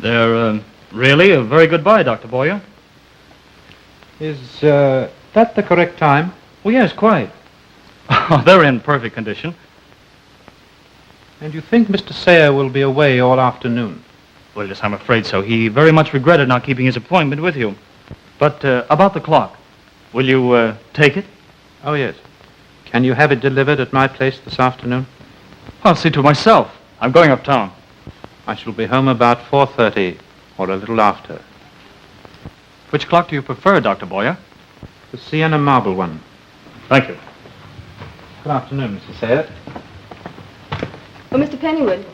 They're really a very good buy, Dr. Boyer. Is that the correct time? Oh, yes, quite. They're in perfect condition. And you think Mr. Sayer will be away all afternoon? Well, yes, I'm afraid so. He very much regretted not keeping his appointment with you. But about the clock, will you take it? Oh, yes. Can you have it delivered at my place this afternoon? I'll see to it myself. I'm going uptown. I shall be home about 4:30 or a little after. Which clock do you prefer, Dr. Boyer? The Sienna marble one. Thank you. Good afternoon, Mr. Sayer. Oh, Mr. Pennywood,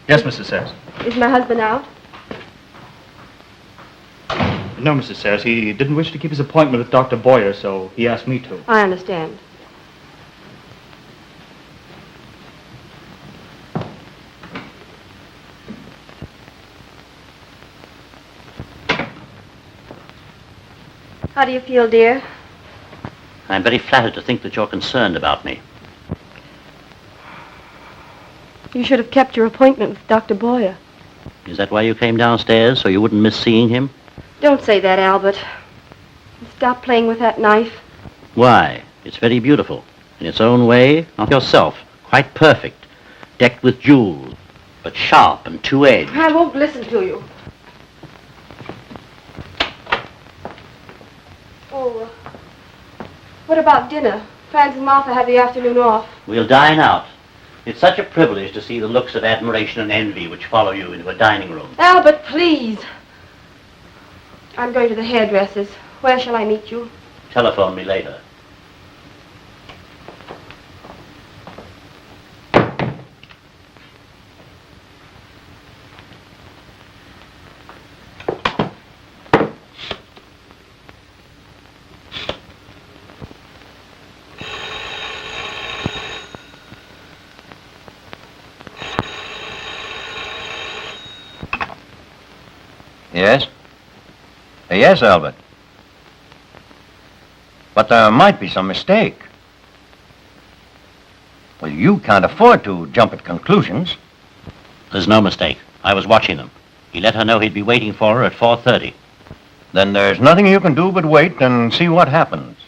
Yes, Mrs. Sayers. is my husband out? No, Mrs. Sayers. He didn't wish to keep his appointment with Dr. Boyer, so he asked me to. I understand. How do you feel, dear? I'm very flattered to think that you're concerned about me. You should have kept your appointment with Dr. Boyer. Is that why you came downstairs, so you wouldn't miss seeing him? Don't say that, Albert. Stop playing with that knife. Why? It's very beautiful. In its own way, not yourself. Quite perfect. Decked with jewels, but sharp and two-edged. I won't listen to you. Oh, what about dinner? Franz and Martha have the afternoon off. We'll dine out. It's such a privilege to see the looks of admiration and envy which follow you into a dining room. Albert, please. I'm going to the hairdresser's. Where shall I meet you? Telephone me later. Yes? Yes, Albert. But there might be some mistake. Well, you can't afford to jump at conclusions. There's no mistake. I was watching them. He let her know he'd be waiting for her at 4:30. Then there's nothing you can do but wait and see what happens.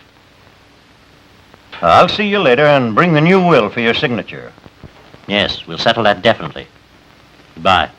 I'll see you later and bring the new will for your signature. Yes, we'll settle that definitely. Goodbye.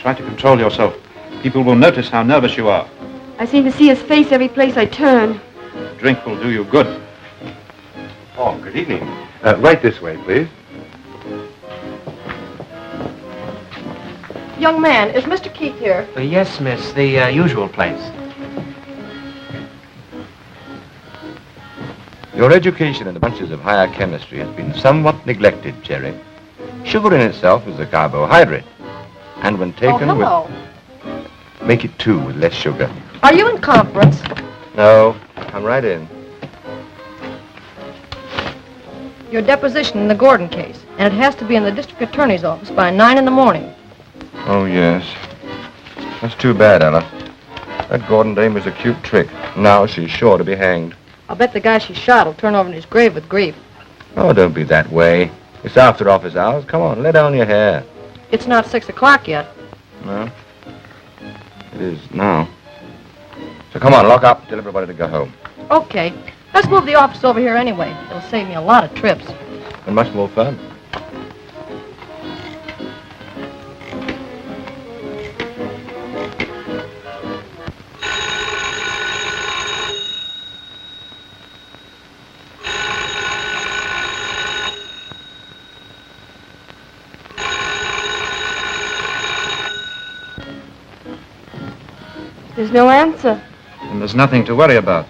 Try to control yourself. People will notice how nervous you are. I seem to see his face every place I turn. Drink will do you good. Oh, good evening. Right this way, please. Young man, is Mr. Keith here? Yes, miss. The usual place. Your education in the branches of higher chemistry has been somewhat neglected, Cherry. Sugar in itself is a carbohydrate. And when taken hello. make it 2 with less sugar. Are you in conference? No, come right in. Your deposition in the Gordon case, and it has to be in the district attorney's office by 9 in the morning. Oh, yes. That's too bad, Ella. That Gordon dame was a cute trick. Now she's sure to be hanged. I'll bet the guy she shot will turn over in his grave with grief. Oh, don't be that way. It's after office hours. Come on, let down your hair. It's not 6 o'clock yet. No? It is now. So come on, lock up, tell everybody to go home. Okay. Let's move the office over here anyway. It'll save me a lot of trips. And much more fun. There's no answer. And there's nothing to worry about.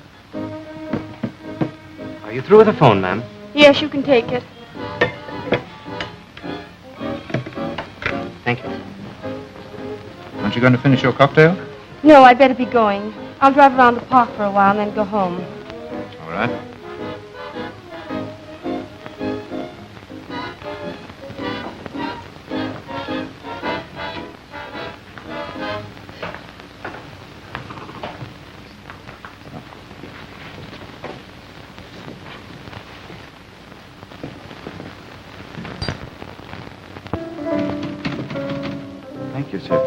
Are you through with the phone, ma'am? Yes, you can take it. Thank you. Aren't you going to finish your cocktail? No, I'd better be going. I'll drive around the park for a while and then go home. All right. Thank you, sir.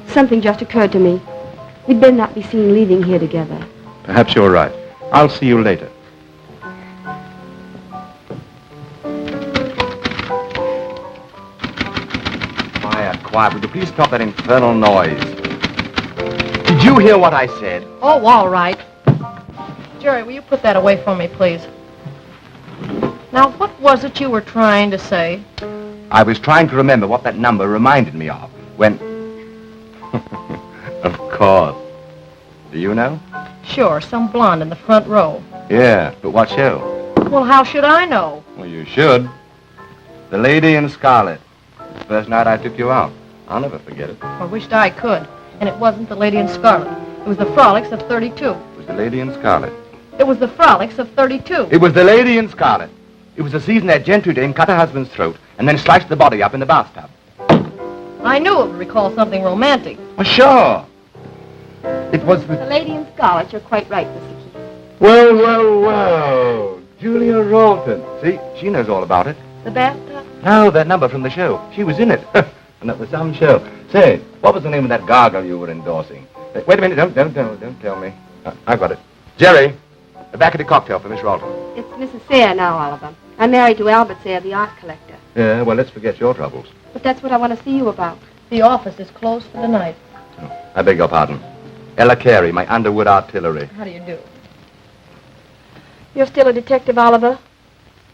Something just occurred to me. We'd better not be seen leaving here together. Perhaps you're right. I'll see you later. Quiet. Would you please stop that infernal noise? Did you hear what I said? Oh, all right. Jerry, will you put that away from me, please? Now, what was it you were trying to say? I was trying to remember what that number reminded me of when... Of course. Do you know? Sure, some blonde in the front row. Yeah, but what show? Well, how should I know? Well, you should. The Lady in Scarlet. The first night I took you out. I'll never forget it. I wished I could. And it wasn't the Lady in Scarlet. It was the Frolics of 32. It was the Lady in Scarlet. It was the Frolics of 32. It was the Lady in Scarlet. It was the season that gentry dame cut her husband's throat and then sliced the body up in the bathtub. I knew it would recall something romantic. Well, sure. It was the... The Lady in Scarlet, you're quite right, Mr. Keith. Well. Julia Ralton. See, she knows all about it. The bathtub? No, that number from the show. She was in it. And that was some show. Say, what was the name of that gargle you were endorsing? Wait a minute. Don't tell me. I got it. Jerry, back at the cocktail for Miss Ralton. It's Mrs. Sayre now, Oliver. I'm married to Albert Sayre, the art collector. Yeah, well, let's forget your troubles. But that's what I want to see you about. The office is closed for the night. I beg your pardon. Ella Carey, my Underwood artillery. How do you do? You're still a detective, Oliver?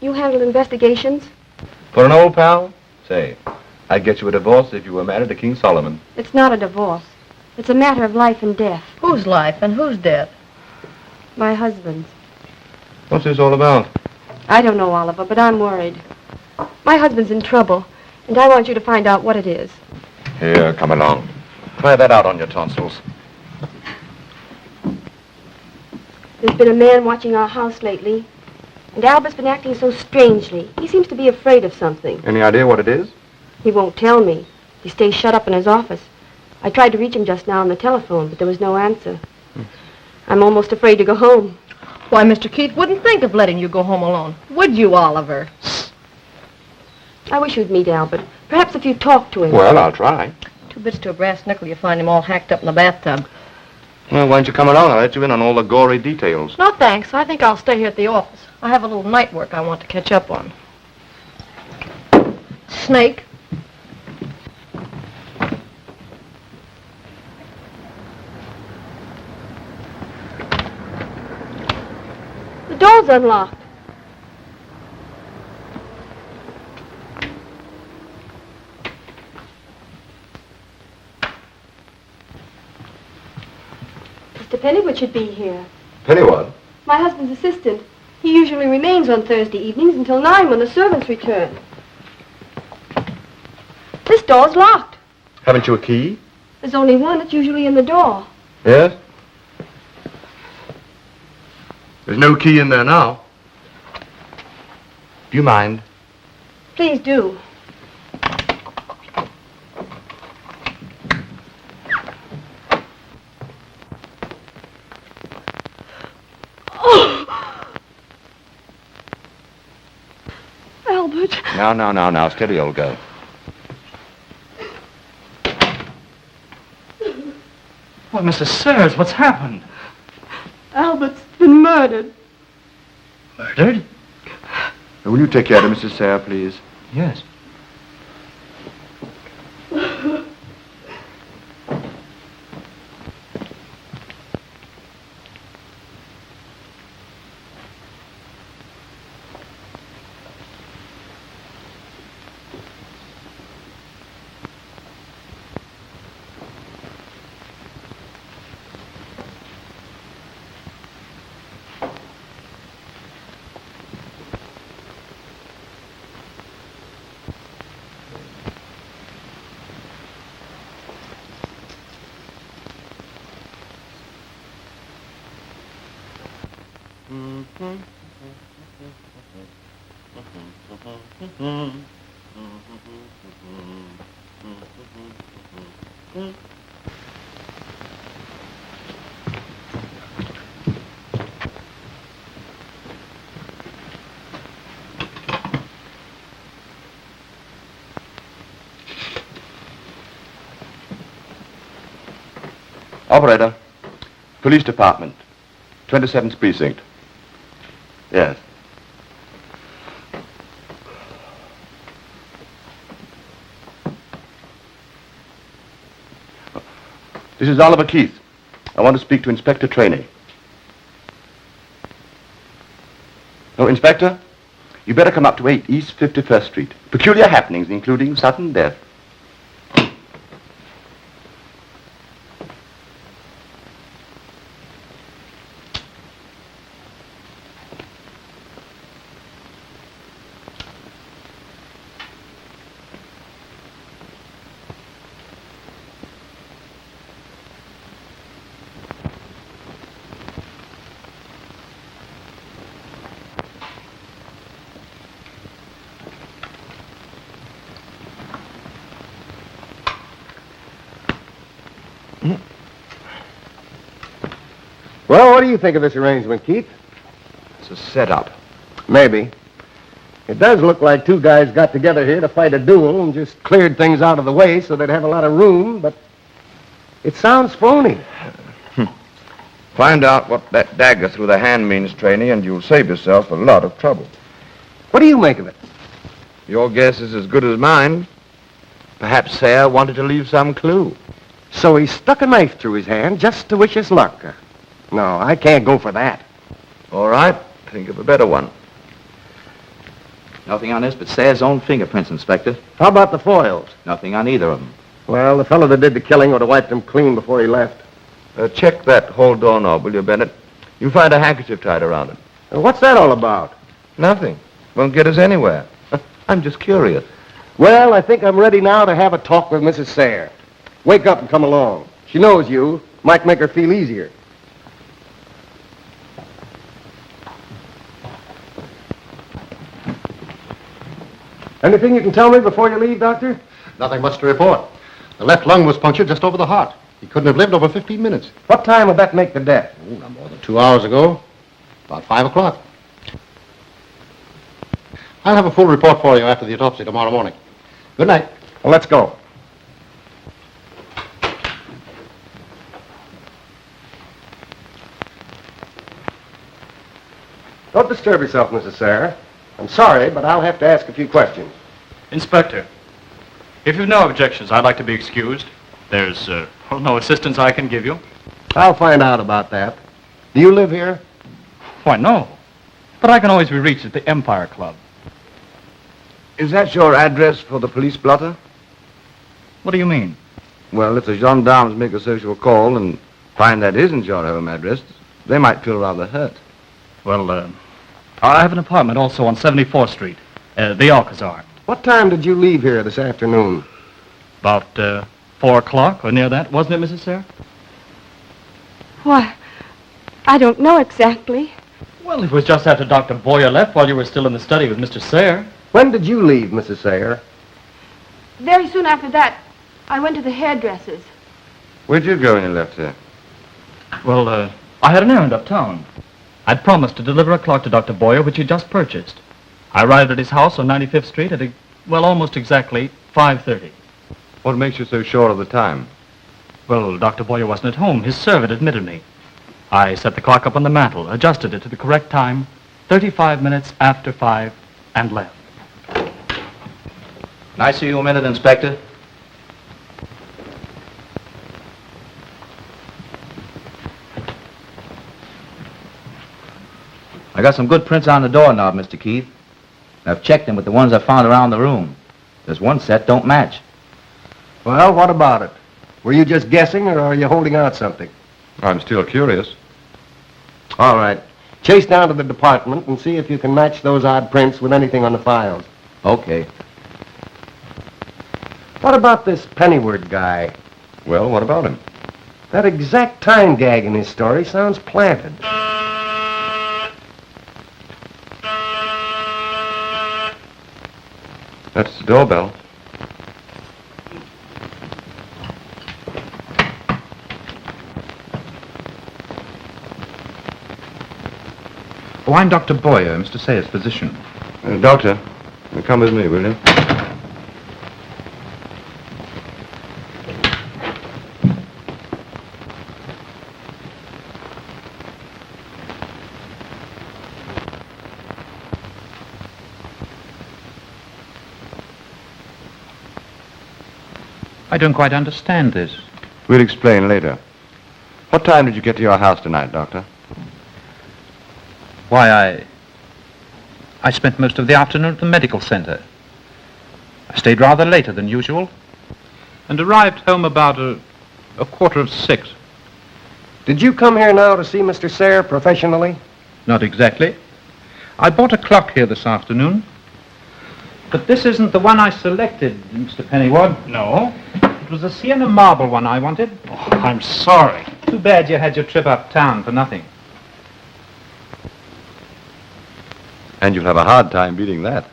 You handle investigations? For an old pal? Say, I'd get you a divorce if you were married to King Solomon. It's not a divorce. It's a matter of life and death. Whose life and whose death? My husband's. What's this all about? I don't know, Oliver, but I'm worried. My husband's in trouble, and I want you to find out what it is. Here, come along. Try that out on your tonsils. There's been a man watching our house lately, and Albert's been acting so strangely. He seems to be afraid of something. Any idea what it is? He won't tell me. He stays shut up in his office. I tried to reach him just now on the telephone, but there was no answer. I'm almost afraid to go home. Why, Mr. Keith wouldn't think of letting you go home alone. Would you, Oliver? I wish you'd meet Albert. Perhaps if you talk to him. Well, I'll try. 2 bits to a brass nickel, you find him all hacked up in the bathtub. Well, why don't you come along? I'll let you in on all the gory details. No, thanks. I think I'll stay here at the office. I have a little night work I want to catch up on. Snake. door's unlocked. Mr. Pennywood should be here. Pennywood? My husband's assistant. He usually remains on Thursday evenings until 9 when the servants return. This door's locked. Haven't you a key? There's only one. It's usually in the door. Yes? There's no key in there now. Do you mind? Please do. Albert. Now. Steady, old girl. Why, Mrs. Sayers, what's happened? Albert's been murdered. Murdered? Will you take care of Mrs. Sayre, please? Yes. Operator. Police Department. 27th Precinct. Yes. This is Oliver Keith. I want to speak to Inspector Trainee. No, Inspector? You better come up to 8 East 51st Street. Peculiar happenings, including sudden death. Well, what do you think of this arrangement, Keith? It's a setup. Maybe. It does look like two guys got together here to fight a duel and just cleared things out of the way so they'd have a lot of room, but it sounds phony. Find out what that dagger through the hand means, Trainee, and you'll save yourself a lot of trouble. What do you make of it? Your guess is as good as mine. Perhaps Sayre wanted to leave some clue. So he stuck a knife through his hand just to wish us luck. No, I can't go for that. All right. Think of a better one. Nothing on this but Sayre's own fingerprints, Inspector. How about the foils? Nothing on either of them. Well, the fellow that did the killing would have wiped them clean before he left. Check that hall doorknob, will you, Bennett? You'll find a handkerchief tied around it. What's that all about? Nothing. Won't get us anywhere. I'm just curious. Well, I think I'm ready now to have a talk with Mrs. Sayre. Wake up and come along. She knows you. Might make her feel easier. Anything you can tell me before you leave, Doctor? Nothing much to report. The left lung was punctured just over the heart. He couldn't have lived over 15 minutes. What time would that make the death? Not more than 2 hours ago. About 5 o'clock. I'll have a full report for you after the autopsy tomorrow morning. Good night. Well, let's go. Don't disturb yourself, Mrs. Sayre. I'm sorry, but I'll have to ask a few questions. Inspector, if you've no objections, I'd like to be excused. There's no assistance I can give you. I'll find out about that. Do you live here? Why, no. but I can always be reached at the Empire Club. Is that your address for the police blotter? What do you mean? Well, if the gendarmes make a social call and find that isn't your home address, they might feel rather hurt. Well, I have an apartment also on 74th Street, the Alcazar. What time did you leave here this afternoon? About 4 o'clock or near that, wasn't it, Mrs. Sayre? Why, I don't know exactly. Well, it was just after Dr. Boyer left while you were still in the study with Mr. Sayre. When did you leave, Mrs. Sayre? Very soon after that, I went to the hairdresser's. Where'd you go when you left here? Well, I had an errand uptown. I'd promised to deliver a clock to Dr. Boyer, which he'd just purchased. I arrived at his house on 95th Street at, almost exactly 5:30. What makes you so sure of the time? Well, Dr. Boyer wasn't at home. His servant admitted me. I set the clock up on the mantel, adjusted it to the correct time, 35 minutes after 5, and left. Can I see you a minute, Inspector? I got some good prints on the doorknob, Mr. Keith. I've checked them with the ones I found around the room. There's one set don't match. Well, what about it? Were you just guessing, or are you holding out something? I'm still curious. All right. Chase down to the department and see if you can match those odd prints with anything on the files. Okay. What about this Pennyward guy? Well, what about him? That exact time gag in his story sounds planted. That's the doorbell. Oh, I'm Dr. Boyer, Mr. Sayer's physician. Doctor, come with me, will you? I don't quite understand this. We'll explain later. What time did you get to your house tonight, Doctor? Why, I spent most of the afternoon at the medical center. I stayed rather later than usual and arrived home about a 5:45. Did you come here now to see Mr. Sayre professionally? Not exactly. I bought a clock here this afternoon, but this isn't the one I selected, Mr. Pennyward. No? It was a Sienna marble one I wanted. Oh, I'm sorry. Too bad you had your trip uptown for nothing. And you'll have a hard time beating that.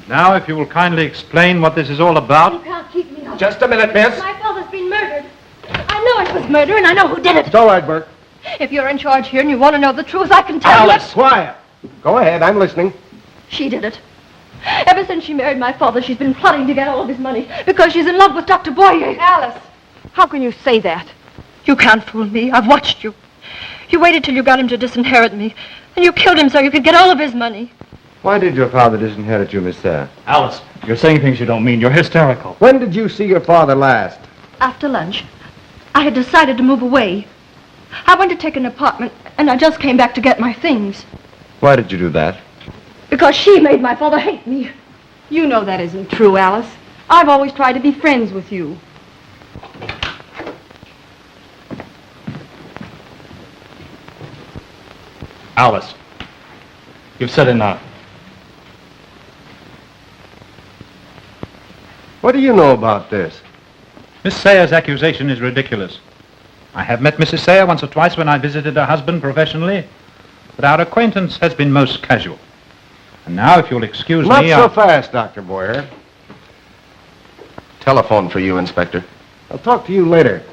Now, if you will kindly explain what this is all You about. can't keep me up. Just a minute, miss. My father's been murdered. I know it was murder, and I know who did it. It's all right, Burke. If you're in charge here and you want to know the truth, I can tell you. Quiet. Go ahead, I'm listening. She did it. Ever since she married my father, she's been plotting to get all of his money because she's in love with Dr. Boyer. Alice, how can you say that? You can't fool me. I've watched you. You waited till you got him to disinherit me, and you killed him so you could get all of his money. Why did your father disinherit you, Miss Sayre? Alice, you're saying things you don't mean. You're hysterical. When did you see your father last? After lunch, I had decided to move away. I went to take an apartment, and I just came back to get my things. Why did you do that? Because she made my father hate me. You know that isn't true, Alice. I've always tried to be friends with you. Alice, you've said enough. What do you know about this? Miss Sayer's accusation is ridiculous. I have met Mrs. Sayer once or twice when I visited her husband professionally, but our acquaintance has been most casual. And now, if you'll excuse Not me, so fast, Dr. Boyer. Telephone for you, Inspector. I'll talk to you later.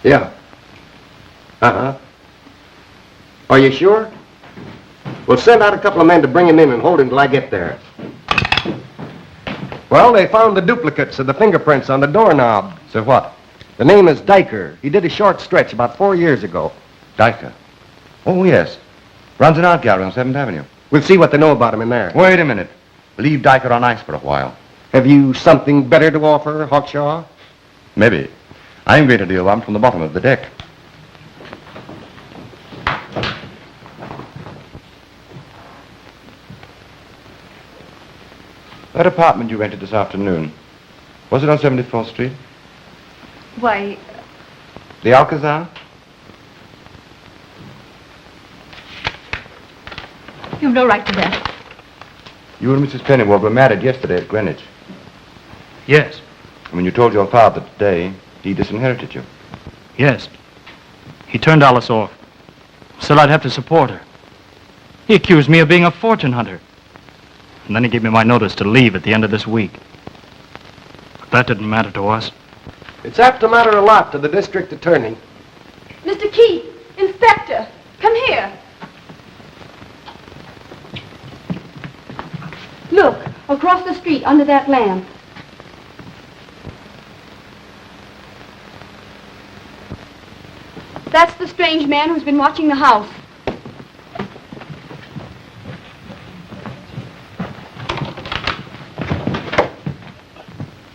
Yeah. Uh-huh. Are you sure? We'll send out a couple of men to bring him in and hold him till I get there. Well, they found the duplicates of the fingerprints on the doorknob. So what? The name is Diker. He did a short stretch about 4 years ago. Diker. Oh, yes. Runs an art gallery on 7th Avenue. We'll see what they know about him in there. Wait a minute. Leave Diker on ice for a while. Have you something better to offer, Hawkshaw? Maybe. I'm going to deal one from the bottom of the deck. That apartment you rented this afternoon, was it on 74th Street? Why, The Alcazar? you've no right to that. You and Mrs. Pennyward were married yesterday at Greenwich. Yes, And when you told your father today, he disinherited you. yes. He turned Alice off. Said I'd have to support her. He accused me of being a fortune hunter. And then he gave me my notice to leave at the end of this week. But that didn't matter to us. It's apt to matter a lot to the district attorney. Mr. Keith, Inspector, come here. Look, across the street under that lamp. That's the strange man who's been watching the house.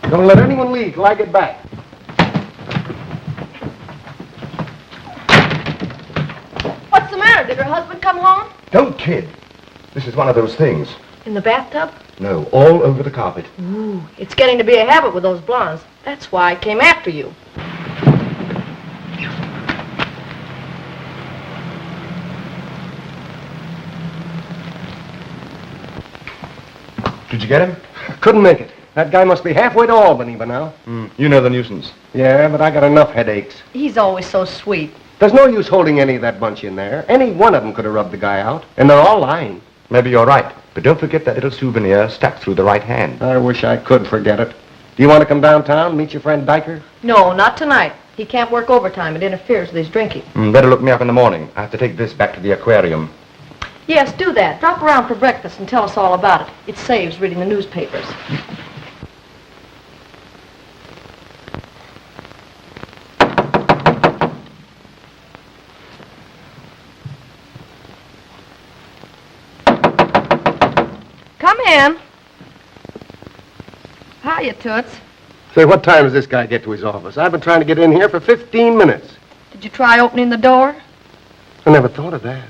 Don't let anyone leave till I get back. What's the matter? Did her husband come home? Don't kid. This is one of those things. In the bathtub? No, all over the carpet. Ooh, it's getting to be a habit with those blondes. That's why I came after you. Did you get him? Couldn't make it. That guy must be halfway to Albany by now. You know the nuisance. Yeah, but I got enough headaches. He's always so sweet. There's no use holding any of that bunch in there. Any one of them could have rubbed the guy out, and they're all lying. Maybe you're right. But don't forget that little souvenir stuck through the right hand. I wish I could forget it. Do you want to come downtown, meet your friend Diker? No, not tonight. He can't work overtime. It interferes with his drinking. Better look me up in the morning. I have to take this back to the aquarium. Yes, do that. Drop around for breakfast and tell us all about it. It saves reading the newspapers. Come in. Hiya, Toots. Say, what time does this guy get to his office? I've been trying to get in here for 15 minutes. Did you try opening the door? I never thought of that.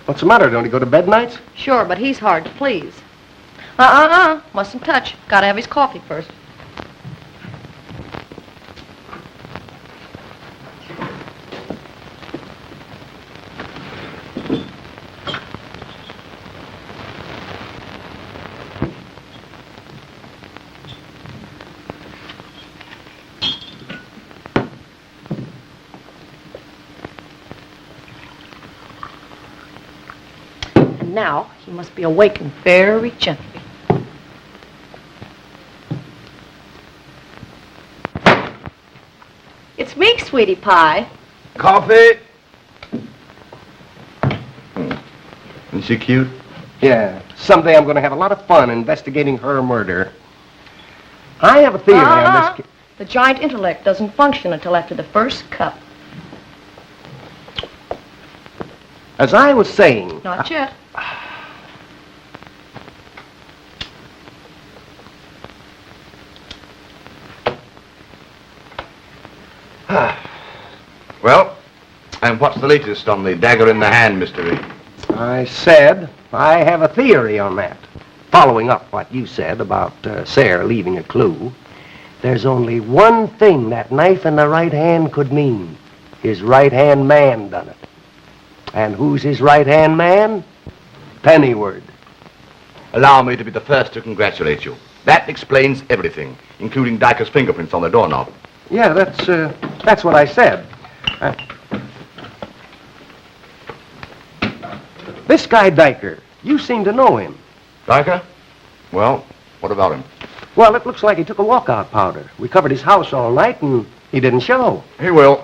What's the matter? Don't he go to bed nights? Sure, but he's hard to please. Mustn't touch. Gotta have his coffee first. Now, he must be awakened very gently. It's me, sweetie pie. Coffee? Isn't she cute? Yeah. Someday I'm going to have a lot of fun investigating her murder. I have a theory on this. The giant intellect doesn't function until after the first cup. As I was saying... Not yet. Well, and what's the latest on the dagger in the hand mystery? I said I have a theory on that. Following up what you said about Sarah leaving a clue, there's only one thing that knife in the right hand could mean. His right-hand man done it. And who's his right-hand man? Pennyward. Allow me to be the first to congratulate you. That explains everything, including Dyker's fingerprints on the doorknob. Yeah, that's what I said. This guy Dyker, you seem to know him. Dyker? Well, what about him? Well, it looks like he took a walkout powder. We covered his house all night, and he didn't show. He will.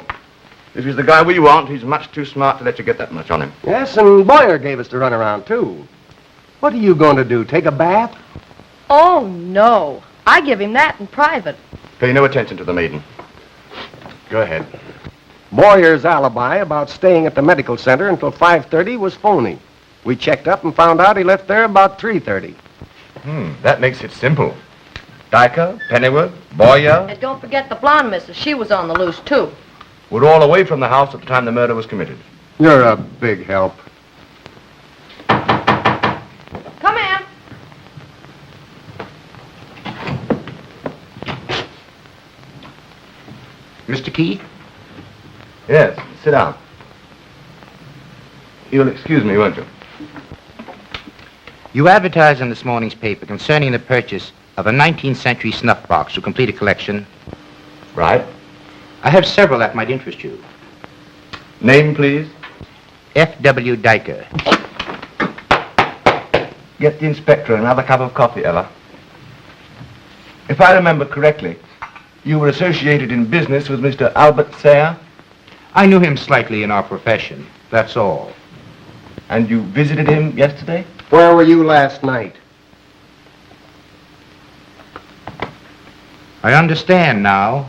If he's the guy we want, he's much too smart to let you get that much on him. Yes, and Boyer gave us the runaround, too. What are you going to do, take a bath? Oh, no. I give him that in private. Pay no attention to the maiden. Go ahead. Boyer's alibi about staying at the medical center until 5:30 was phony. We checked up and found out he left there about 3:30. That makes it simple. Dyker, Pennyworth, Boyer And don't forget the blonde missus. She was on the loose, too. were all away from the house at the time the murder was committed. You're a big help. Come in. Mr. Keith? Yes, sit down. You'll excuse me, won't you? You advertised in this morning's paper concerning the purchase of a 19th century snuff box to complete a collection. Right. I have several that might interest you. Name, please. F.W. Dyker. Get the inspector another cup of coffee, Ella. If I remember correctly, you were associated in business with Mr. Albert Sayre, I knew him slightly in our profession, that's all. and you visited him yesterday? Where were you last night? I understand now.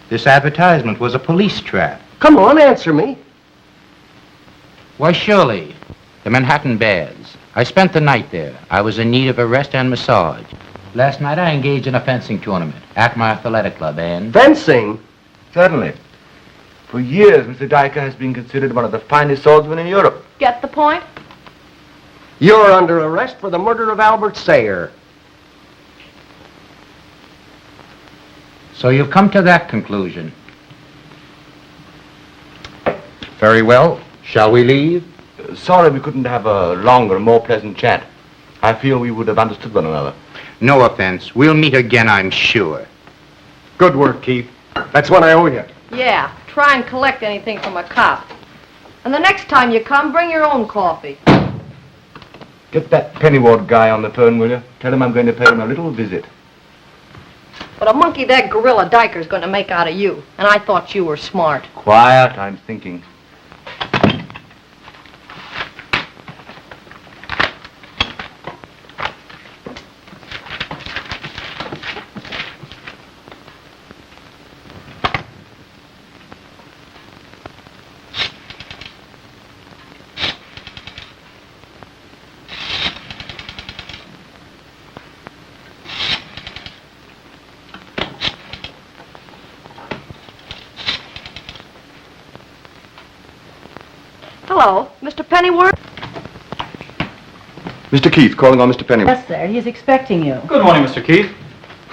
This advertisement was a police trap. Come on, answer me. Why, surely. The Manhattan Bears. I spent the night there. I was in need of a rest and massage. Last night I engaged in a fencing tournament at my athletic club, and... Fencing? Certainly. For years, Mr. Dyker has been considered one of the finest swordsmen in Europe. Get the point? You're under arrest for the murder of Albert Sayre. So you've come to that conclusion. Very well. Shall we leave? Sorry we couldn't have a longer, more pleasant chat. I feel we would have understood one another. No offense. We'll meet again, I'm sure. Good work, Keith. That's what I owe you. Yeah, try and collect anything from a cop. And the next time you come, bring your own coffee. Get that Pennyward guy on the phone, will you? Tell him I'm going to pay him a little visit. What a monkey that gorilla Dyker's going to make out of you. And I thought you were smart. Quiet, I'm thinking. Hello, Mr. Pennyworth? Mr. Keith, calling on Mr. Pennyworth. Yes, sir. He's expecting you. Good morning, Mr. Keith.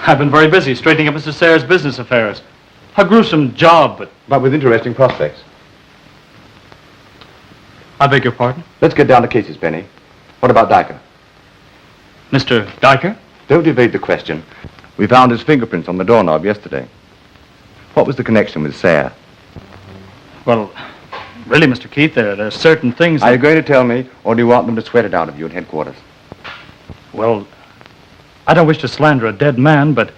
I've been very busy straightening up Mr. Sayre's business affairs. A gruesome job, But with interesting prospects. I beg your pardon? Let's get down to cases, Penny. What about Dyker? Mr. Dyker? Don't evade the question. We found his fingerprints on the doorknob yesterday. What was the connection with Sayre? Well, really, Mr. Keith, there are certain things Are that... you going to tell me, or do you want them to sweat it out of you at headquarters? Well, I don't wish to slander a dead man, but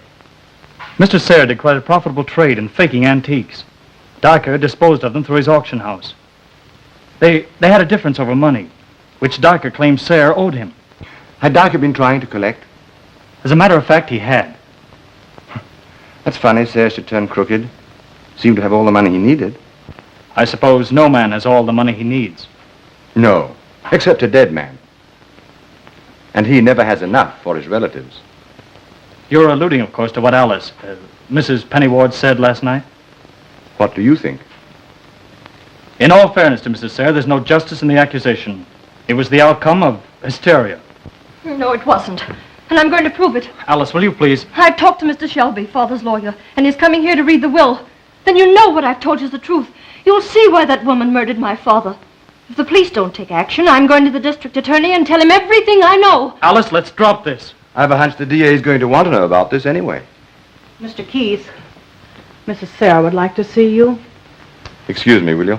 Mr. Sayre did quite a profitable trade in faking antiques. Dyker disposed of them through his auction house. They had a difference over money, which Dyker claimed Sayre owed him. Had Dyker been trying to collect? As a matter of fact, he had. That's funny, Sayre should turn crooked. Seemed to have all the money he needed. I suppose no man has all the money he needs. No, except a dead man. And he never has enough for his relatives. You're alluding, of course, to what Alice, Mrs. Pennyward, said last night. What do you think? In all fairness to Mrs. Sayre, there's no justice in the accusation. It was the outcome of hysteria. No, it wasn't. And I'm going to prove it. Alice, will you please? I've talked to Mr. Shelby, Father's lawyer, and he's coming here to read the will. Then you know what I've told you is the truth. You'll see why that woman murdered my father. If the police don't take action, I'm going to the district attorney and tell him everything I know. Alice, let's drop this. I have a hunch the DA is going to want to know about this anyway. Mr. Keith, Mrs. Sarah would like to see you. Excuse me, will you?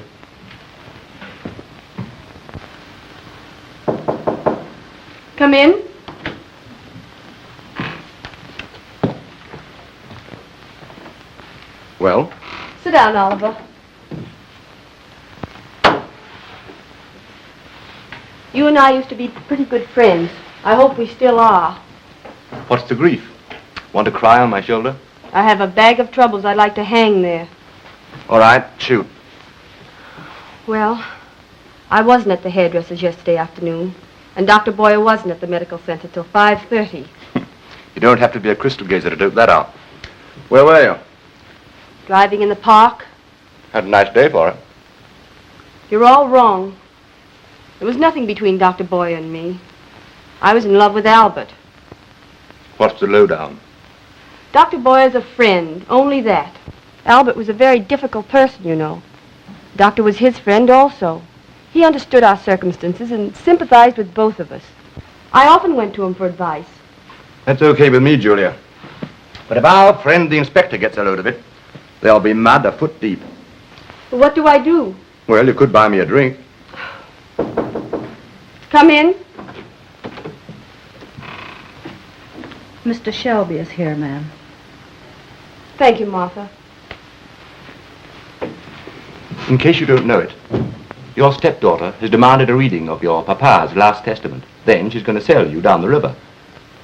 Come in. Well? Sit down, Oliver. You and I used to be pretty good friends. I hope we still are. What's the grief? Want to cry on my shoulder? I have a bag of troubles I'd like to hang there. All right, shoot. Well, I wasn't at the hairdresser's yesterday afternoon, and Dr. Boyer wasn't at the medical center till 5:30. You don't have to be a crystal gazer to dope that out. Where were you? Driving in the park. Had a nice day for it. You're all wrong. There was nothing between Dr. Boyer and me. I was in love with Albert. What's the lowdown? Dr. Boyer's a friend, only that. Albert was a very difficult person, you know. The doctor was his friend also. He understood our circumstances and sympathized with both of us. I often went to him for advice. That's okay with me, Julia. But if our friend the inspector gets a load of it, they'll be mad a foot deep. But what do I do? Well, you could buy me a drink. Come in. Mr. Shelby is here, ma'am. Thank you, Martha. In case you don't know it, your stepdaughter has demanded a reading of your papa's last testament. Then she's going to sell you down the river.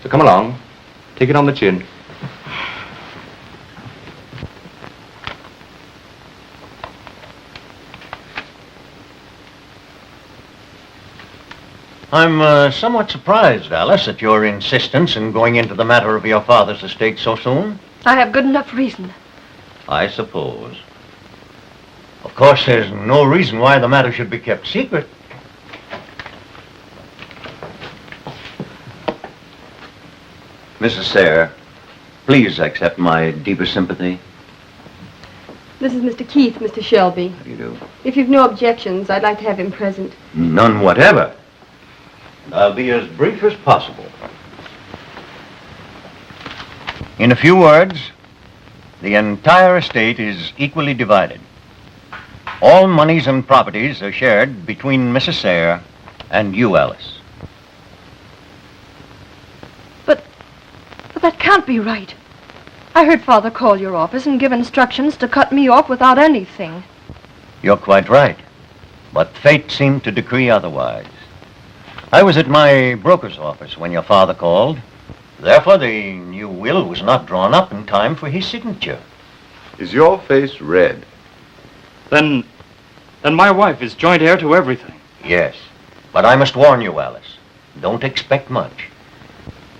So come along, take it on the chin. I'm somewhat surprised, Alice, at your insistence in going into the matter of your father's estate so soon. I have good enough reason. I suppose. Of course, there's no reason why the matter should be kept secret. Mrs. Sayre, please accept my deepest sympathy. This is Mr. Keith, Mr. Shelby. How do you do? If you've no objections, I'd like to have him present. None whatever. I'll be as brief as possible. In a few words, the entire estate is equally divided. All monies and properties are shared between Mrs. Sayre and you, Alice. But that can't be right. I heard Father call your office and give instructions to cut me off without anything. You're quite right. But fate seemed to decree otherwise. I was at my broker's office when your father called. Therefore, the new will was not drawn up in time for his signature. Is your face red? Then my wife is joint heir to everything. Yes, but I must warn you, Alice. Don't expect much.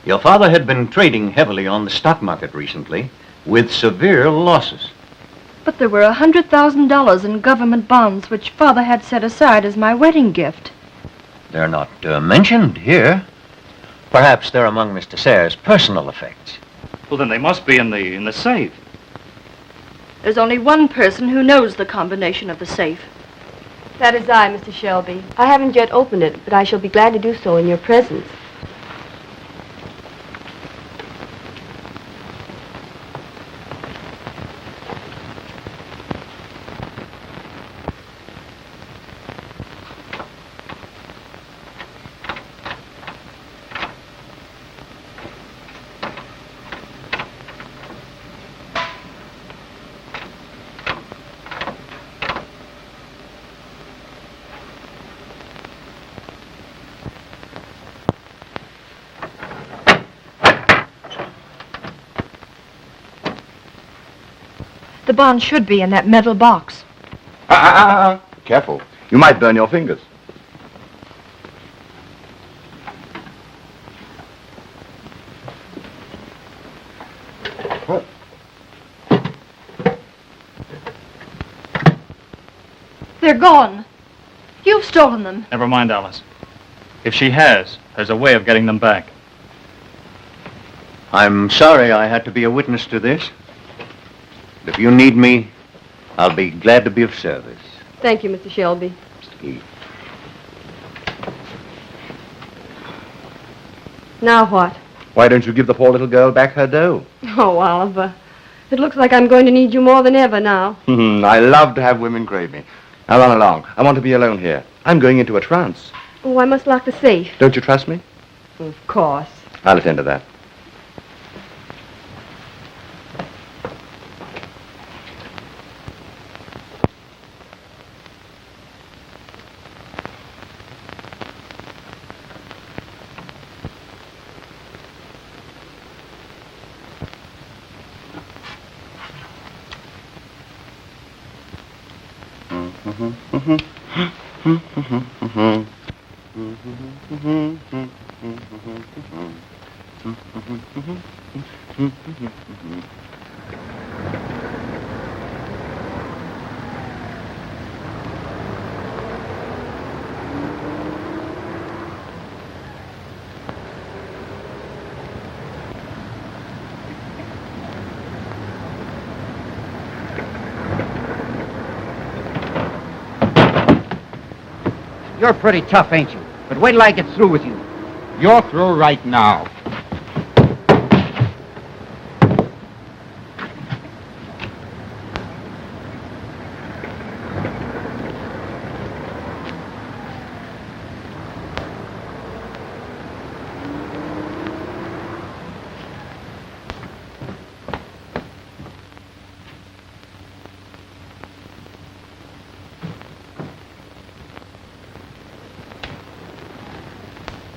Your father had been trading heavily on the stock market recently, with severe losses. But there were $100,000 in government bonds which Father had set aside as my wedding gift. They're not mentioned here. Perhaps they're among Mr. Sayre's personal effects. Well, then they must be in the safe. There's only one person who knows the combination of the safe. That is I, Mr. Shelby. I haven't yet opened it, but I shall be glad to do so in your presence. The bond should be in that metal box. Careful. You might burn your fingers. They're gone. You've stolen them. Never mind, Alice. If she has, there's a way of getting them back. I'm sorry I had to be a witness to this. If you need me, I'll be glad to be of service. Thank you, Mr. Shelby. Mr. Keith. Now what? Why don't you give the poor little girl back her dough? Oh, Oliver. It looks like I'm going to need you more than ever now. I love to have women crave me. Now run along. I want to be alone here. I'm going into a trance. Oh, I must lock the safe. Don't you trust me? Of course. I'll attend to that. You're pretty tough, ain't you? But wait till I get through with you. You're through right now.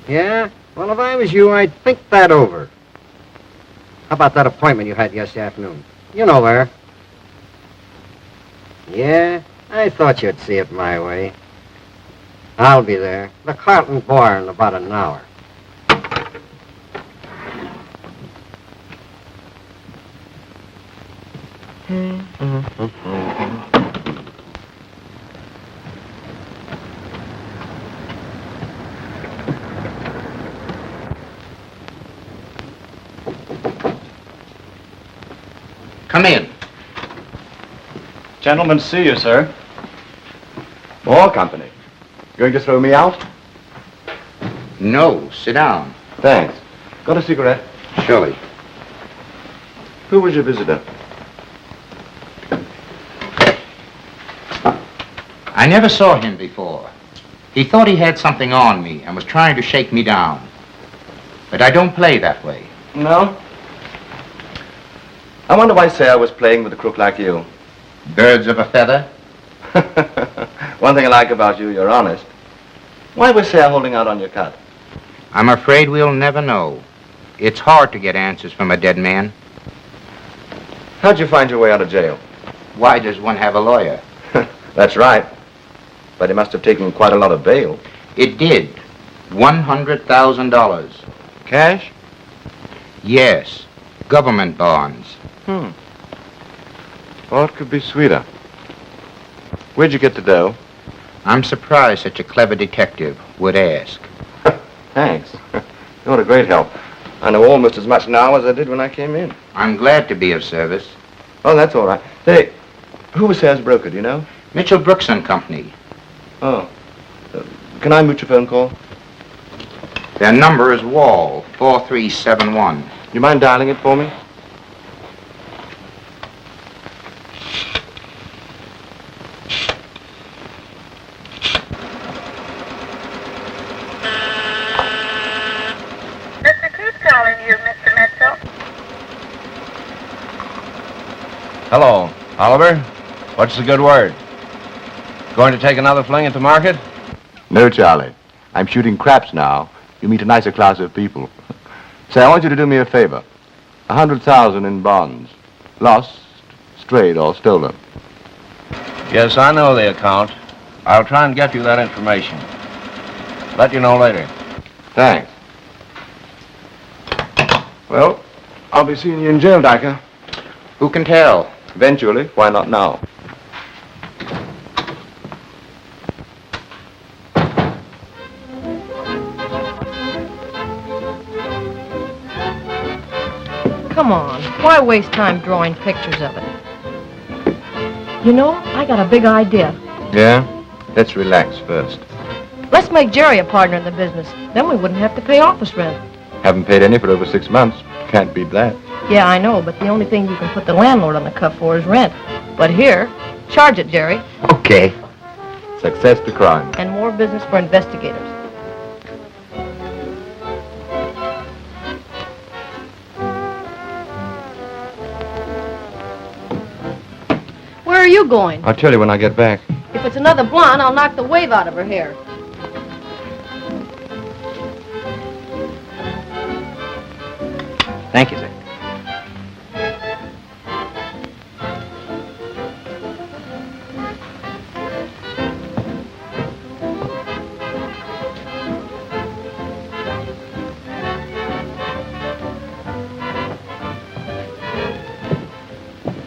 Yeah? Well, if I was you, I'd think that over. How about that appointment you had yesterday afternoon? You know where. Yeah? I thought you'd see it my way. I'll be there. The Carlton Bar in about an hour. Come in. Gentlemen, see you, sir. More company. Going to throw me out? No, sit down. Thanks. Got a cigarette? Surely. Who was your visitor? I never saw him before. He thought he had something on me and was trying to shake me down. But I don't play that way. No? I wonder why Sarah was playing with a crook like you. Birds of a feather? One thing I like about you, you're honest. Why was Sarah holding out on your cut? I'm afraid we'll never know. It's hard to get answers from a dead man. How'd you find your way out of jail? Why does one have a lawyer? That's right. But he must have taken quite a lot of bail. It did. $100,000. Cash? Yes. Government bonds. What could be sweeter? Where'd you get the dough? I'm surprised such a clever detective would ask. Thanks. You're a great help. I know almost as much now as I did when I came in. I'm glad to be of service. Oh, that's all right. Say, who was Sarah's broker, do you know? Mitchell Brooks and Company. Oh. Can I mooch a phone call? Their number is Wall, 4371. You mind dialing it for me? Mr. Keith calling you, Mr. Mitchell. Hello, Oliver. What's the good word? Going to take another fling at the market? No, Charlie. I'm shooting craps now. You meet a nicer class of people. Say, I want you to do me a favor. 100,000 in bonds. Lost, strayed, or stolen. Yes, I know the account. I'll try and get you that information. Let you know later. Thanks. Well, I'll be seeing you in jail, Dyker. Who can tell? Eventually. Why not now? Come on. Why waste time drawing pictures of it? You know, I got a big idea. Yeah? Let's relax first. Let's make Jerry a partner in the business. Then we wouldn't have to pay office rent. Haven't paid any for over 6 months. Can't beat that. Yeah, I know, but the only thing you can put the landlord on the cuff for is rent. But here, charge it, Jerry. Okay. Success to crime. And more business for investigators. Where are you going? I'll tell you when I get back. If it's another blonde, I'll knock the wave out of her hair. Thank you, sir.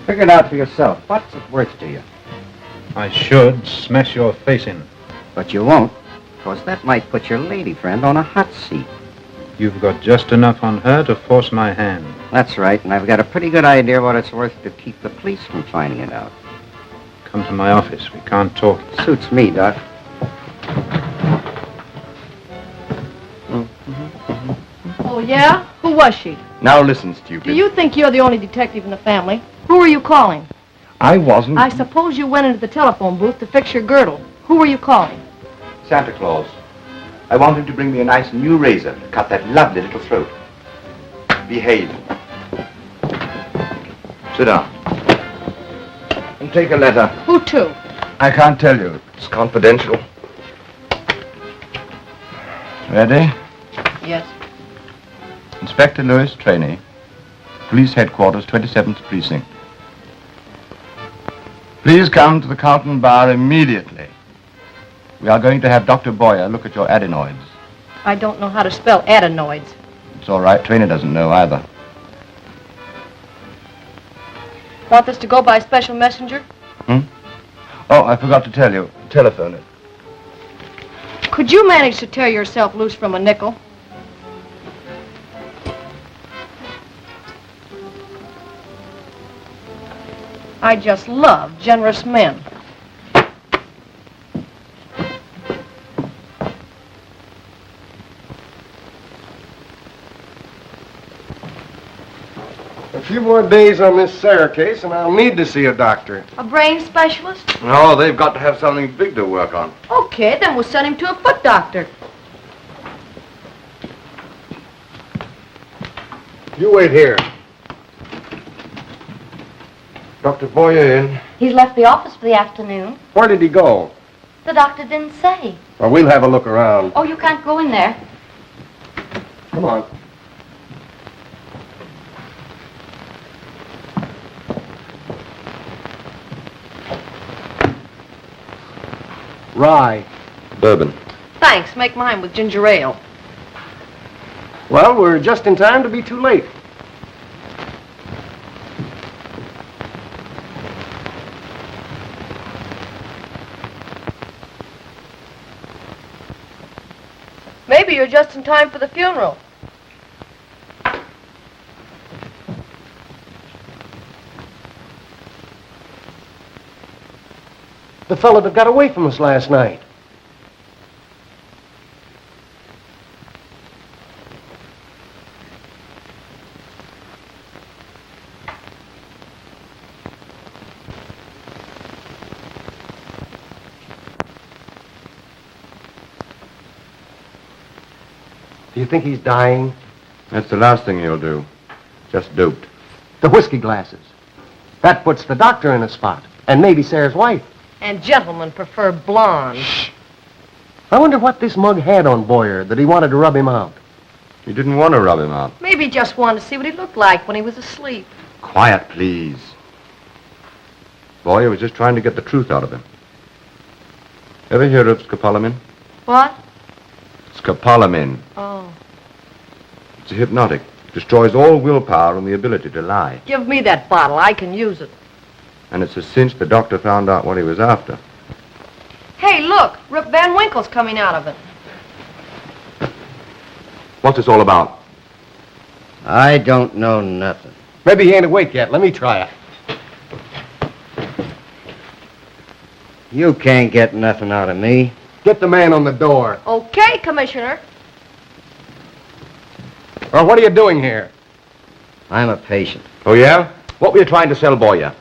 Figure it out for yourself. What's it worth to you? I should smash your face in. But you won't, because that might put your lady friend on a hot seat. You've got just enough on her to force my hand. That's right, and I've got a pretty good idea what it's worth to keep the police from finding it out. Come to my office. We can't talk. Suits me, Doc. Oh, yeah? Who was she? Now listen, stupid. Do you think you're the only detective in the family? Who were you calling? I wasn't. I suppose you went into the telephone booth to fix your girdle. Who were you calling? Santa Claus. I want him to bring me a nice new razor to cut that lovely little throat. Behave. Sit down. And take a letter. Who to? I can't tell you. It's confidential. Ready? Yes. Inspector Louis Trainee, Police Headquarters, 27th Precinct. Please come to the Carlton Bar immediately. We are going to have Dr. Boyer look at your adenoids. I don't know how to spell adenoids. It's all right. Trainee doesn't know either. Want this to go by special messenger? Oh, I forgot to tell you. Telephone it. Could you manage to tear yourself loose from a nickel? I just love generous men. A few more days on this Sarah case, and I'll need to see a doctor. A brain specialist? No, they've got to have something big to work on. Okay, then we'll send him to a foot doctor. You wait here. Dr. Boyer in. He's left the office for the afternoon. Where did he go? The doctor didn't say. Well, we'll have a look around. Oh, you can't go in there. Come on. Rye. Bourbon. Thanks, make mine with ginger ale. Well, we're just in time to be too late. Maybe you're just in time for the funeral. The fellow that got away from us last night. Do you think he's dying? That's the last thing he'll do. Just doped. The whiskey glasses. That puts the doctor in a spot. And maybe Sarah's wife. And gentlemen prefer blondes. I wonder what this mug had on Boyer that he wanted to rub him out. He didn't want to rub him out. Maybe he just wanted to see what he looked like when he was asleep. Quiet, please. Boyer was just trying to get the truth out of him. Ever hear of scopolamine? What? Scopolamine. Oh. It's a hypnotic. Destroys all willpower and the ability to lie. Give me that bottle. I can use it. And it's a cinch the doctor found out what he was after. Hey, look. Rip Van Winkle's coming out of it. What's this all about? I don't know nothing. Maybe he ain't awake yet. Let me try it. You can't get nothing out of me. Get the man on the door. Okay, Commissioner. Or what are you doing here? I'm a patient. Oh, yeah? What were you trying to sell Boyer?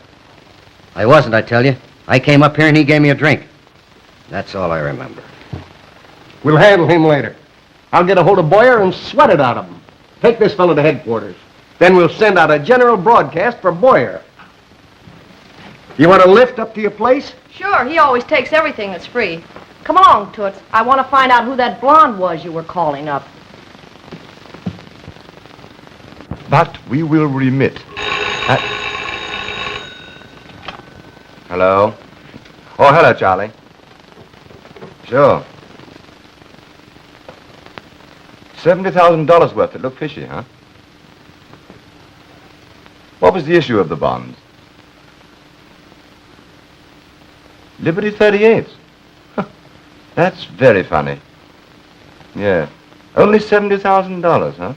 I wasn't, I tell you. I came up here and he gave me a drink. That's all I remember. We'll handle him later. I'll get a hold of Boyer and sweat it out of him. Take this fellow to headquarters. Then we'll send out a general broadcast for Boyer. You want a lift up to your place? Sure, he always takes everything that's free. Come along, Toots. I want to find out who that blonde was you were calling up. But we will remit. Hello? Oh, hello, Charlie. Sure. $70,000 worth. It looked fishy, huh? What was the issue of the bonds? Liberty 38s. Huh. That's very funny. Yeah. Only $70,000, huh?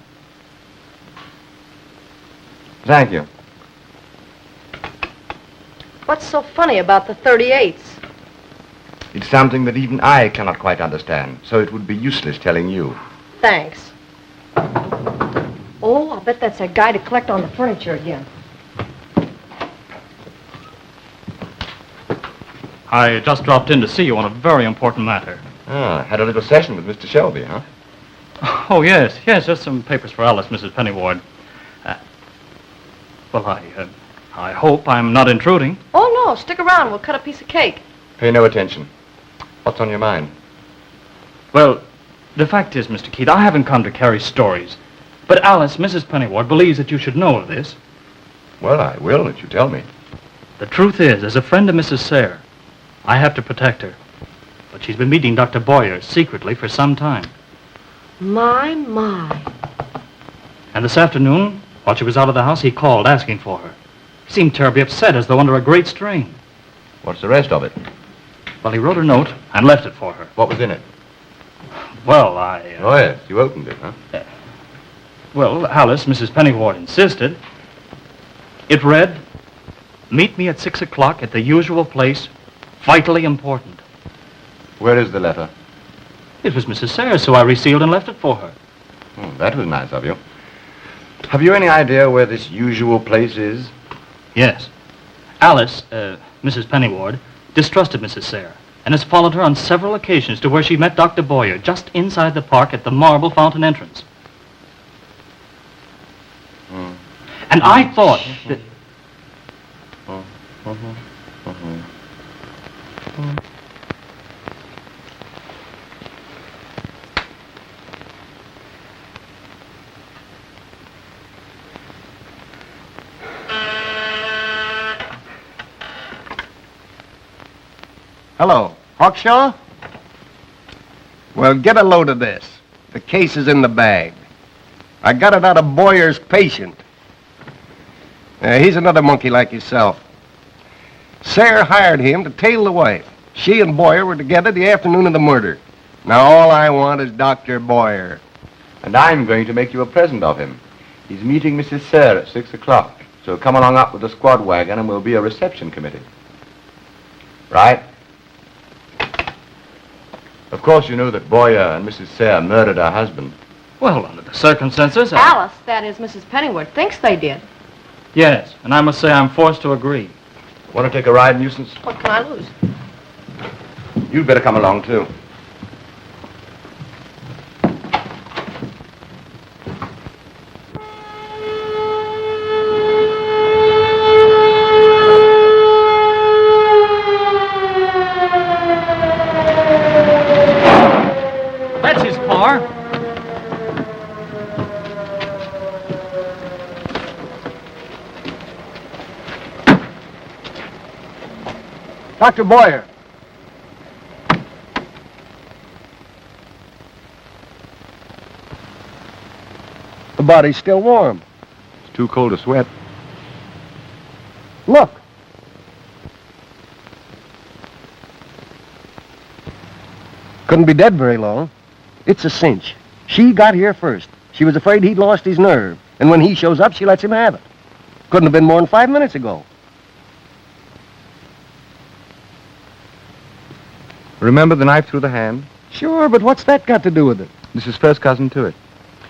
Thank you. What's so funny about the 38s? It's something that even I cannot quite understand, so it would be useless telling you. Thanks. Oh, I'll bet that's that guy to collect on the furniture again. I just dropped in to see you on a very important matter. Ah, had a little session with Mr. Shelby, huh? Oh, yes, just some papers for Alice, Mrs. Pennyward. I hope I'm not intruding. Oh, no, stick around. We'll cut a piece of cake. Pay no attention. What's on your mind? Well, the fact is, Mr. Keith, I haven't come to carry stories. But Alice, Mrs. Pennyward, believes that you should know of this. Well, I will if you tell me. The truth is, as a friend of Mrs. Sayre, I have to protect her. But she's been meeting Dr. Boyer secretly for some time. My. And this afternoon, while she was out of the house, he called asking for her. He seemed terribly upset, as though under a great strain. What's the rest of it? Well, he wrote a note and left it for her. What was in it? Well, Oh, yes, you opened it, huh? Well, Alice, Mrs. Pennyward insisted. It read, "Meet me at 6 o'clock at the usual place. Vitally important." Where is the letter? It was Mrs. Sayre, so I resealed and left it for her. Oh, that was nice of you. Have you any idea where this usual place is? Yes. Alice, Mrs. Pennyward, distrusted Mrs. Sayre and has followed her on several occasions to where she met Dr. Boyer, just inside the park at the marble fountain entrance. And I thought that... Hello. Hawkshaw? Well, get a load of this. The case is in the bag. I got it out of Boyer's patient. He's another monkey like yourself. Sayre hired him to tail the wife. She and Boyer were together the afternoon of the murder. Now, all I want is Dr. Boyer. And I'm going to make you a present of him. He's meeting Mrs. Sayre at 6 o'clock. So come along up with the squad wagon and we'll be a reception committee. Right? Of course, you know that Boyer and Mrs. Sayre murdered her husband. Well, under the circumstances... Alice, that is Mrs. Pennyward, thinks they did. Yes, and I must say I'm forced to agree. Want to take a ride, Nuisance? What can I lose? You'd better come along, too. That's his car. Dr. Boyer. The body's still warm. It's too cold to sweat. Look. Couldn't be dead very long. It's a cinch. She got here first. She was afraid he'd lost his nerve. And when he shows up, she lets him have it. Couldn't have been more than 5 minutes ago. Remember the knife through the hand? Sure, but what's that got to do with it? This is first cousin to it.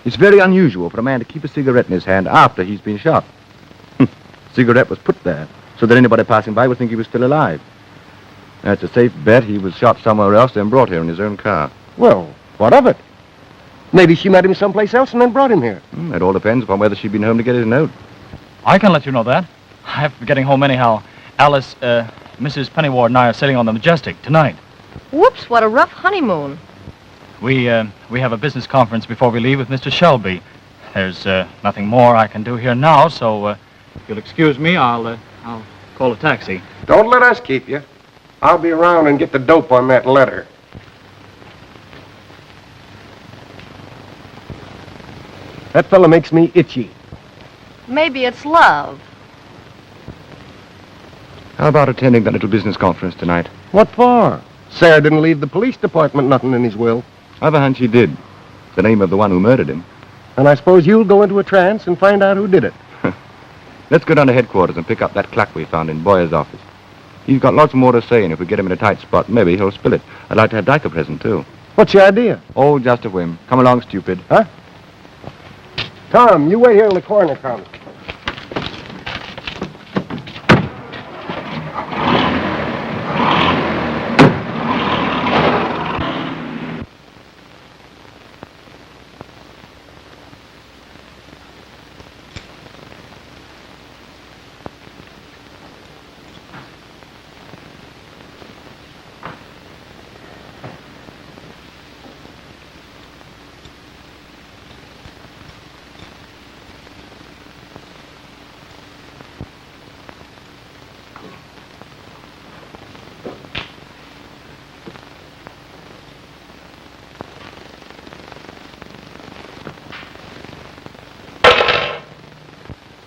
It's very unusual for a man to keep a cigarette in his hand after he's been shot. Cigarette was put there so that anybody passing by would think he was still alive. That's a safe bet he was shot somewhere else and brought here in his own car. Well, what of it? Maybe she met him someplace else and then brought him here. It all depends upon whether she'd been home to get his note. I can let you know that. I have to be getting home anyhow. Alice, Mrs. Pennyward and I are sailing on the Majestic tonight. Whoops, what a rough honeymoon. We have a business conference before we leave with Mr. Shelby. There's nothing more I can do here now, so if you'll excuse me, I'll call a taxi. Don't let us keep you. I'll be around and get the dope on that letter. That fella makes me itchy. Maybe it's love. How about attending that little business conference tonight? What for? Sarah didn't leave the police department nothing in his will. I've a hunch he did. The name of the one who murdered him. And I suppose you'll go into a trance and find out who did it. Let's go down to headquarters and pick up that clock we found in Boyer's office. He's got lots more to say, and if we get him in a tight spot, maybe he'll spill it. I'd like to have Dyker present, too. What's your idea? Oh, just a whim. Come along, stupid. Huh? Tom, you wait here till the coroner comes.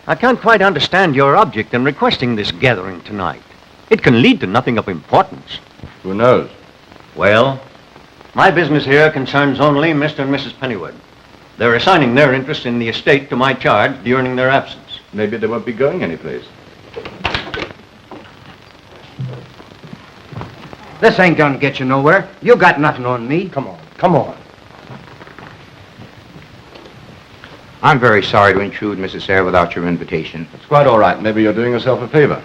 I can't quite understand your object in requesting this gathering tonight. It can lead to nothing of importance. Who knows? Well, my business here concerns only Mr. and Mrs. Pennywood. They're assigning their interest in the estate to my charge during their absence. Maybe they won't be going anyplace. This ain't gonna get you nowhere. You got nothing on me. Come on, come on. I'm very sorry to intrude, Mrs. Sayre, without your invitation. It's quite all right. Maybe you're doing yourself a favor.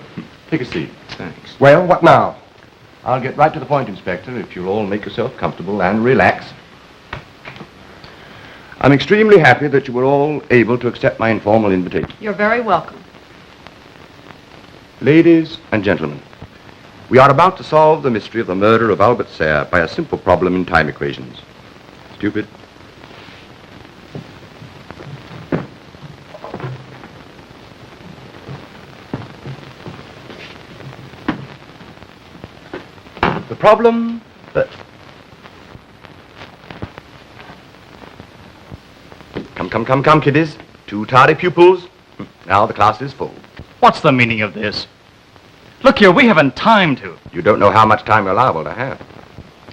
Take a seat. Thanks. Well, what now? I'll get right to the point, Inspector, if you'll all make yourself comfortable and relax. I'm extremely happy that you were all able to accept my informal invitation. You're very welcome. Ladies and gentlemen, we are about to solve the mystery of the murder of Albert Sayre by a simple problem in time equations. Stupid. The problem that... Come, kiddies. 2 tardy pupils. Now the class is full. What's the meaning of this? Look here, we haven't time to. You don't know how much time you're liable to have.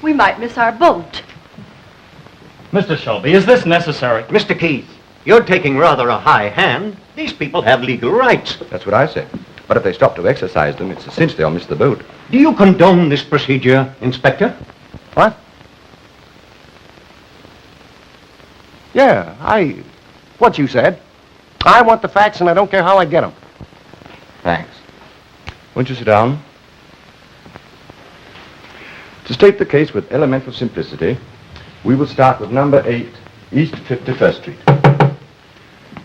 We might miss our boat. Mr. Shelby, is this necessary? Mr. Keith, you're taking rather a high hand. These people have legal rights. That's what I say. But if they stop to exercise them, it's a cinch they'll miss the boat. Do you condone this procedure, Inspector? What? Yeah, what you said. I want the facts and I don't care how I get them. Thanks. Won't you sit down? To state the case with elemental simplicity, we will start with number 8, East 51st Street.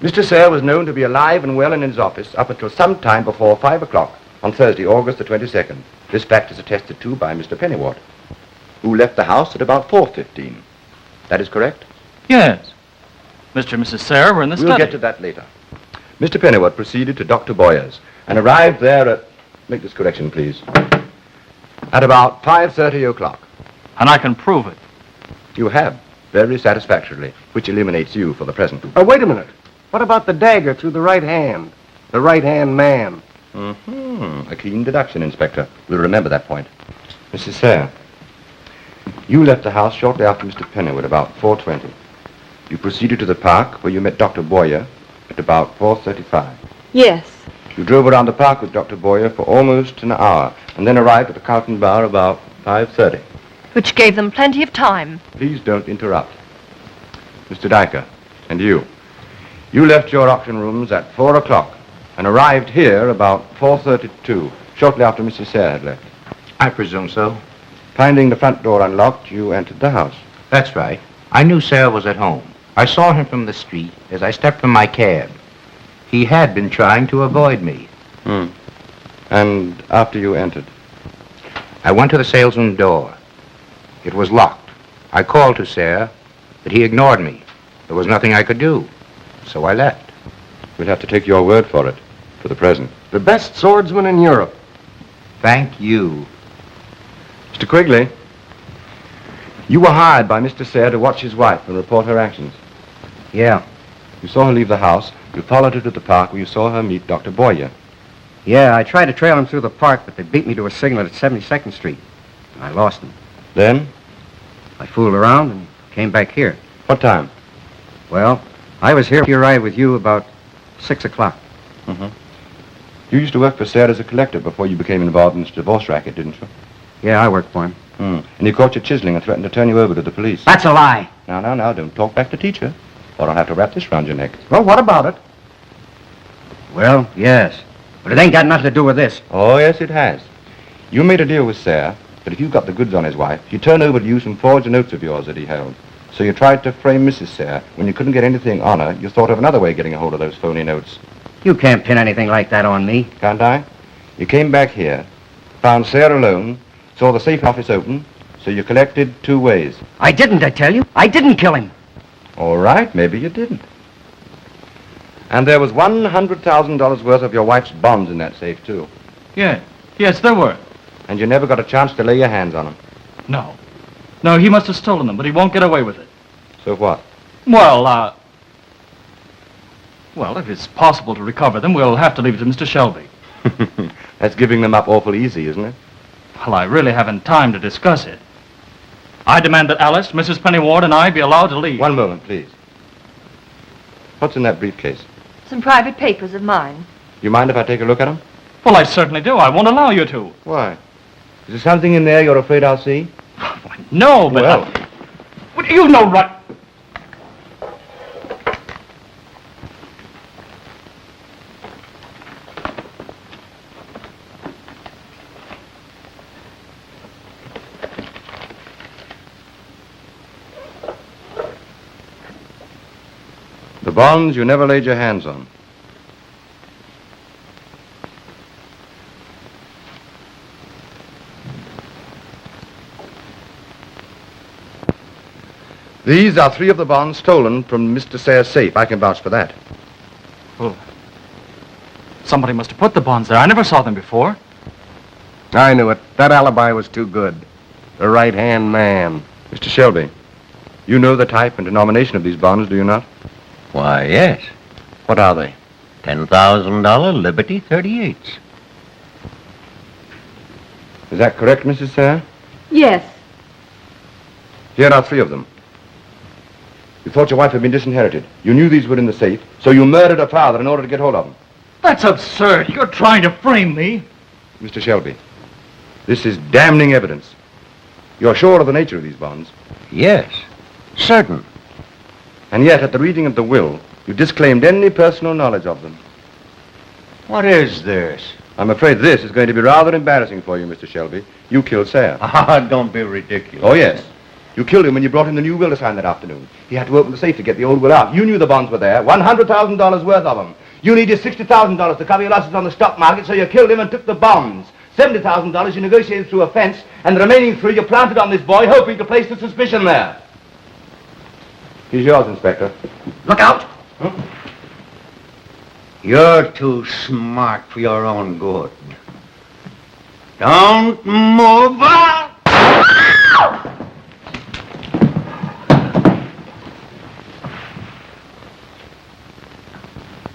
Mr. Sayre was known to be alive and well in his office up until some time before 5 o'clock on Thursday, August the 22nd. This fact is attested to by Mr. Pennyward, who left the house at about 4:15. That is correct? Yes. Mr. and Mrs. Sayre were in the study. We'll get to that later. Mr. Pennyward proceeded to Dr. Boyer's and arrived there at... Make this correction, please. At about 5:30 o'clock. And I can prove it. You have, very satisfactorily, which eliminates you for the present. Oh, wait a minute. What about the dagger through the right hand? The right-hand man. A keen deduction, Inspector. We'll remember that point. Mrs. Sayre, you left the house shortly after Mr. Pennyward, about 4:20. You proceeded to the park, where you met Dr. Boyer at about 4:35. Yes. You drove around the park with Dr. Boyer for almost an hour, and then arrived at the Carlton Bar about 5:30. Which gave them plenty of time. Please don't interrupt. Mr. Dyker, And you? You left your auction rooms at 4 o'clock and arrived here about 4:32, shortly after Mrs. Sayre had left. I presume so. Finding the front door unlocked, you entered the house. That's right. I knew Sayre was at home. I saw him from the street as I stepped from my cab. He had been trying to avoid me. And after you entered? I went to the salesroom door. It was locked. I called to Sayre, but he ignored me. There was nothing I could do, so I left. We'll have to take your word for it, for the present. The best swordsman in Europe. Thank you. Mr. Quigley, you were hired by Mr. Sayre to watch his wife and report her actions. Yeah. You saw her leave the house. You followed her to the park where you saw her meet Dr. Boyer. Yeah, I tried to trail him through the park, but they beat me to a signal at 72nd Street. I lost him. Then? I fooled around and came back here. What time? Well, I was here to ride with you about 6 o'clock. You used to work for Sayre as a collector before you became involved in this divorce racket, didn't you? Yeah, I worked for him. And he caught you chiseling and threatened to turn you over to the police. That's a lie. Now, don't talk back to teacher, or I'll have to wrap this round your neck. Well, what about it? Well, yes. But it ain't got nothing to do with this. Oh, yes, it has. You made a deal with Sayre that if you got the goods on his wife, he'd turn over to you some forged notes of yours that he held. So you tried to frame Mrs. Sayre. When you couldn't get anything on her, you thought of another way of getting a hold of those phony notes. You can't pin anything like that on me. Can't I? You came back here, found Sayre alone, saw the safe office open, so you collected 2 ways. I didn't, I tell you. I didn't kill him. All right, maybe you didn't. And there was $100,000 worth of your wife's bonds in that safe, too. Yes, there were. And you never got a chance to lay your hands on them. No, he must have stolen them, but he won't get away with it. So what? Well, if it's possible to recover them, we'll have to leave it to Mr. Shelby. That's giving them up awful easy, isn't it? Well, I really haven't time to discuss it. I demand that Alice, Mrs. Pennyward, and I be allowed to leave. One moment, please. What's in that briefcase? Some private papers of mine. You mind if I take a look at them? Well, I certainly do. I won't allow you to. Why? Is there something in there you're afraid I'll see? No, but... Well. Well, you know right... The bonds you never laid your hands on. These are 3 of the bonds stolen from Mr. Sayre's safe. I can vouch for that. Well, somebody must have put the bonds there. I never saw them before. I knew it. That alibi was too good. The right-hand man. Mr. Shelby, you know the type and denomination of these bonds, do you not? Why, yes. What are they? $10,000 Liberty 38s. Is that correct, Mrs. Sayre? Yes. Here are 3 of them. You thought your wife had been disinherited. You knew these were in the safe, so you murdered her father in order to get hold of them. That's absurd. You're trying to frame me. Mr. Shelby, this is damning evidence. You're sure of the nature of these bonds? Yes, certain. And yet, at the reading of the will, you disclaimed any personal knowledge of them. What is this? I'm afraid this is going to be rather embarrassing for you, Mr. Shelby. You killed Sayre. Don't be ridiculous. Oh, yes. You killed him when you brought him the new will to sign that afternoon. He had to open the safe to get the old will out. You knew the bonds were there, $100,000 worth of them. You needed $60,000 to cover your losses on the stock market, so you killed him and took the bonds. $70,000 you negotiated through a fence, and the remaining 3 you planted on this boy, hoping to place the suspicion there. He's yours, Inspector. Look out! You're too smart for your own good. Don't move out!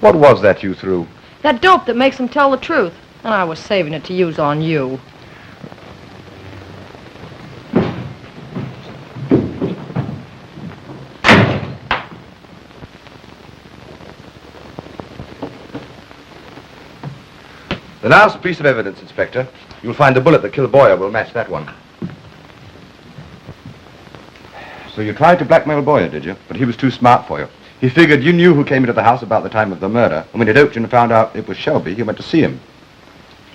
What was that you threw? That dope that makes them tell the truth. And I was saving it to use on you. The last piece of evidence, Inspector. You'll find the bullet that killed Boyer will match that one. So you tried to blackmail Boyer, did you? But he was too smart for you. He figured you knew who came into the house about the time of the murder, and when he'd opened and found out it was Shelby, he went to see him.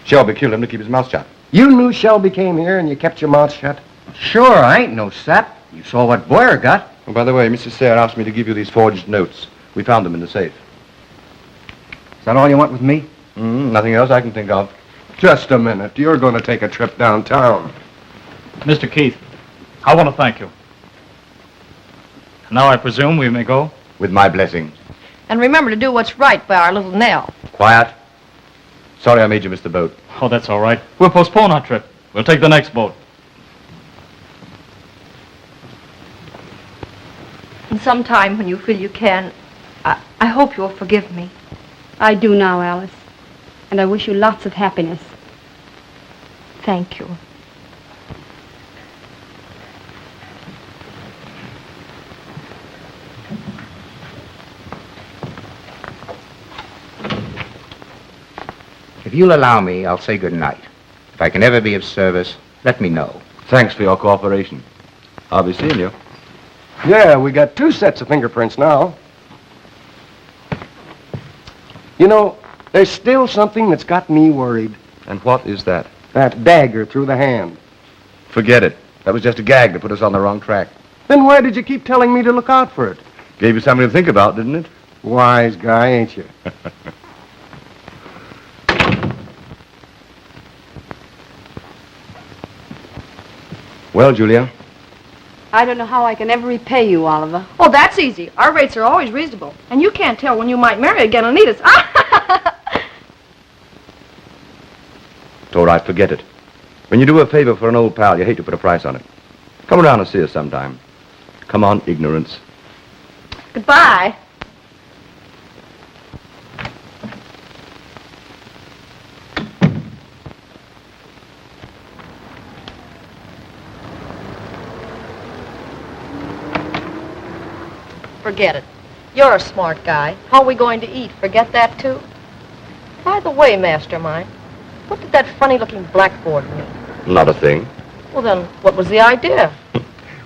Shelby killed him to keep his mouth shut. You knew Shelby came here and you kept your mouth shut? Sure, I ain't no sap. You saw what Boyer got. Oh, by the way, Mrs. Sayre asked me to give you these forged notes. We found them in the safe. Is that all you want with me? Nothing else I can think of. Just a minute. You're going to take a trip downtown. Mr. Keith, I want to thank you. Now I presume we may go? With my blessing. And remember to do what's right by our little Nell. Quiet. Sorry I made you miss the boat. Oh, that's all right. We'll postpone our trip. We'll take the next boat. And sometime when you feel you can, I hope you'll forgive me. I do now, Alice. And I wish you lots of happiness. Thank you. If you'll allow me, I'll say good night. If I can ever be of service, let me know. Thanks for your cooperation. I'll be seeing you. Yeah, we got 2 sets of fingerprints now. You know, there's still something that's got me worried. And what is that? That dagger through the hand. Forget it. That was just a gag to put us on the wrong track. Then why did you keep telling me to look out for it? Gave you something to think about, didn't it? Wise guy, ain't you? Well, Julia? I don't know how I can ever repay you, Oliver. Oh, that's easy. Our rates are always reasonable. And you can't tell when you might marry again and need us. It's all right, forget it. When you do a favor for an old pal, you hate to put a price on it. Come around and see us sometime. Come on, ignorance. Goodbye. Forget it. You're a smart guy. How are we going to eat? Forget that, too? By the way, Mastermind, what did that funny-looking blackboard mean? Not a thing. Well, then, what was the idea?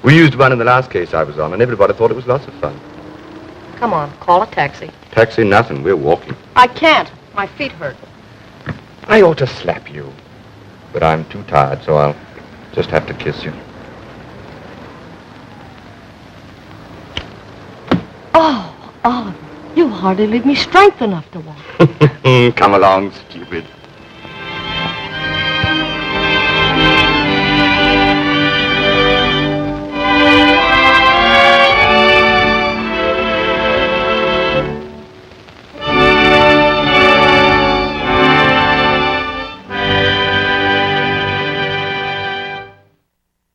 We used one in the last case I was on, and everybody thought it was lots of fun. Come on, call a taxi. Taxi, nothing. We're walking. I can't. My feet hurt. I ought to slap you. But I'm too tired, so I'll just have to kiss you. Oh, Oliver, you hardly leave me strength enough to walk. Come along, stupid.